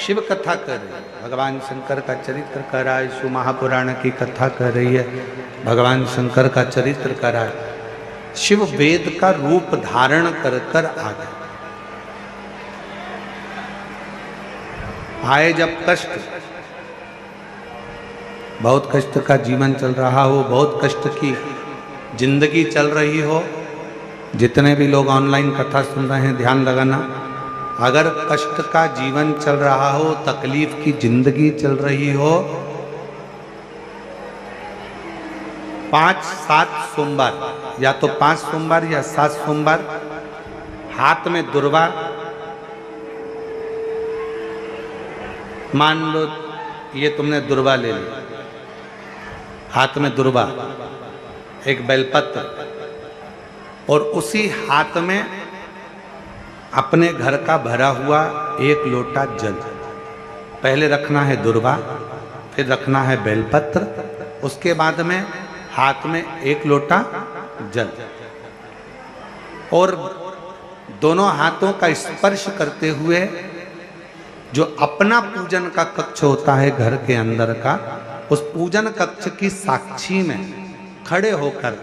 शिव कथा कर रही है, भगवान शंकर का चरित्र कर रहा है। शिव महापुराण की कथा कर रही है, भगवान शंकर का चरित्र कर रहा है। शिव वेद का रूप धारण कर कर आ गए। आए जब कष्ट, बहुत कष्ट का जीवन चल रहा हो, बहुत कष्ट की जिंदगी चल रही हो, जितने भी लोग ऑनलाइन कथा सुन रहे हैं ध्यान लगाना, अगर कष्ट का जीवन चल रहा हो, तकलीफ की जिंदगी चल रही हो, 5-7 सोमवार, या तो 5 सोमवार या 7 सोमवार, हाथ में दुर्वा, मान लो ये तुमने दुर्वा ले ली, हाथ में दुर्वा, एक बेलपत्र, और उसी हाथ में अपने घर का भरा हुआ 1 लोटा जल। पहले रखना है दुर्वा, फिर रखना है बेलपत्र, उसके बाद में हाथ में 1 लोटा जल, और दोनों हाथों का स्पर्श करते हुए जो अपना पूजन का कक्ष होता है घर के अंदर का, उस पूजन कक्ष की साक्षी में खड़े होकर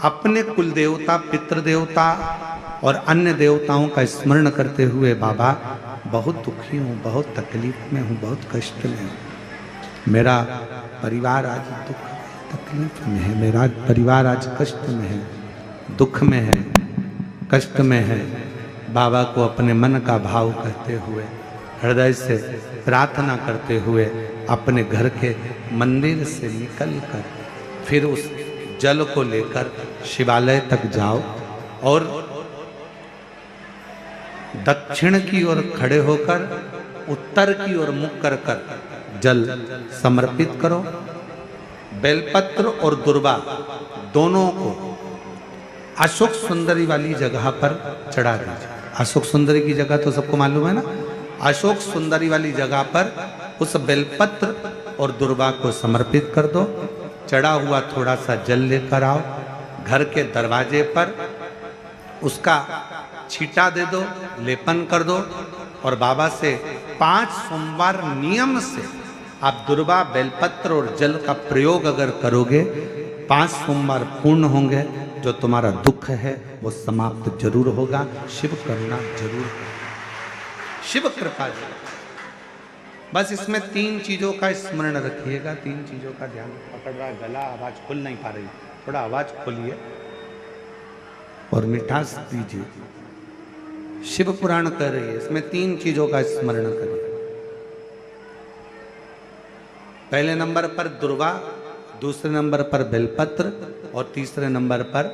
अपने कुल देवता, पितृ देवता और अन्य देवताओं का स्मरण करते हुए, बाबा बहुत दुखी हूँ, बहुत तकलीफ में हूँ, बहुत कष्ट में हूँ, मेरा परिवार आज दुख तकलीफ में है, मेरा परिवार आज कष्ट में है, दुख में है, कष्ट में है। बाबा को अपने मन का भाव कहते हुए, हृदय से प्रार्थना करते हुए अपने घर के मंदिर से निकल कर फिर उस जल को लेकर शिवालय तक जाओ और दक्षिण की ओर खड़े होकर उत्तर की ओर मुख कर कर जल समर्पित करो। बेलपत्र और दुर्वा दोनों को अशोक सुंदरी वाली जगह पर चढ़ा दीजिए। अशोक सुंदरी की जगह तो सबको मालूम है ना। अशोक सुंदरी वाली जगह पर उस बेलपत्र और दुर्वा को समर्पित कर दो। चढ़ा हुआ थोड़ा सा जल लेकर आओ, घर के दरवाजे पर उसका छींटा दे दो, लेपन कर दो, और बाबा से 5 सोमवार नियम से आप दुर्वा, बेलपत्र और जल का प्रयोग अगर करोगे, 5 सोमवार पूर्ण होंगे, जो तुम्हारा दुख है वो समाप्त जरूर होगा। शिव करुणा जरूर, शिव कृपा जरूर। बस इसमें 3 चीजों का स्मरण रखिएगा, 3 चीजों का ध्यान। पकड़ रहा गला, आवाज खुल नहीं पा रही, थोड़ा आवाज खोलिए और मिठास दीजिए। शिव पुराण कर रही है, इसमें 3 चीजों का स्मरण करिए। पहले नंबर पर दुर्वा, दूसरे नंबर पर बेलपत्र, और तीसरे नंबर पर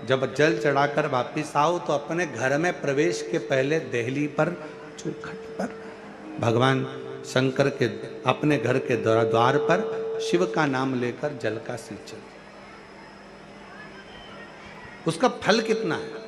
जब जल चढ़ाकर वापिस आओ तो अपने घर में प्रवेश के पहले देहली पर, चौखट पर भगवान शंकर के अपने घर के द्वार पर शिव का नाम लेकर जल का सिंचन। उसका फल कितना है?